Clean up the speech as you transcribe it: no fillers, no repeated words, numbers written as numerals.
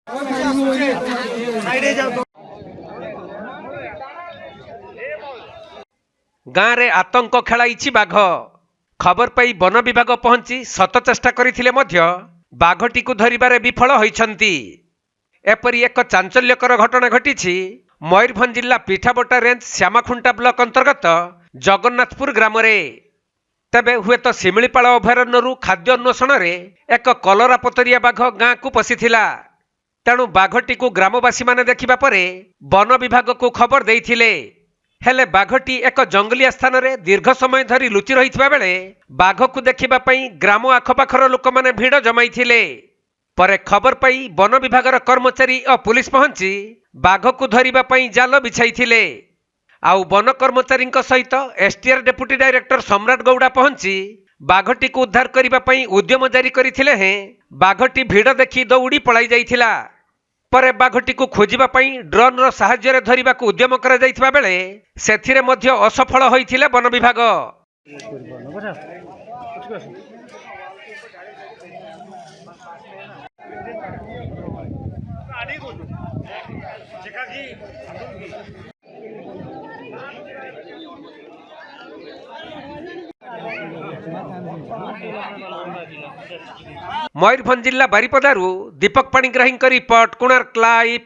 गाँव रे आतंक खेलाई बाघ। खबर पाई वन विभाग पहुंची शत चेष्टा करथिले मध्य बाघटी को धरिबारे विफल होइछंती। एपरी एक चांचल्यकर घटना घटी मयूरभंज जिला पिठाबटा रेंज श्यामाखुंटा ब्लॉक अंतर्गत जगन्नाथपुर ग्राम रे। तेबे हुए तो शिमिलीपाल अभयारण्य खाद्य अन्वेषण एक कलरापतरिया बाघ गाँ को पशिथिला। तेणु बाघटी को ग्रामवासी माने देखिबा परे वन विभाग को खबर देइथिले। हेले बाघटी एक जंगलिया स्थान रे दीर्घ समय धरी लुचि रहितबा बेले बाघ को देखिबा पई ग्राम आखपाखर लोक माने भीड़ जमाइथिले। परे खबर पाई वन विभागर कर्मचारी और पुलिस पहुंची बाघ को धरिबा पई जाल बिछाइथिले। आउ वन कर्मचारी सहित एसटीआर डेप्यूटी डायरेक्टर सम्राट गौड़ा पहुंची बाघटी को उद्धार करने पई उद्यम जारी करथिले हैं बाघटी भीड़ देखि दौड़ी पलाई जाइथिला। परे बाघटी को खोजिबा पई ड्रोन रो सहायता रे धरिबा को उद्यम करा जाइथिबा बेले सेथिरे मध्य असफल होइथिले वन विभाग। मयूरभंज जिला बारिपदारू दीपक पाणिग्राही रिपोर्ट, कोणार्क लाइव।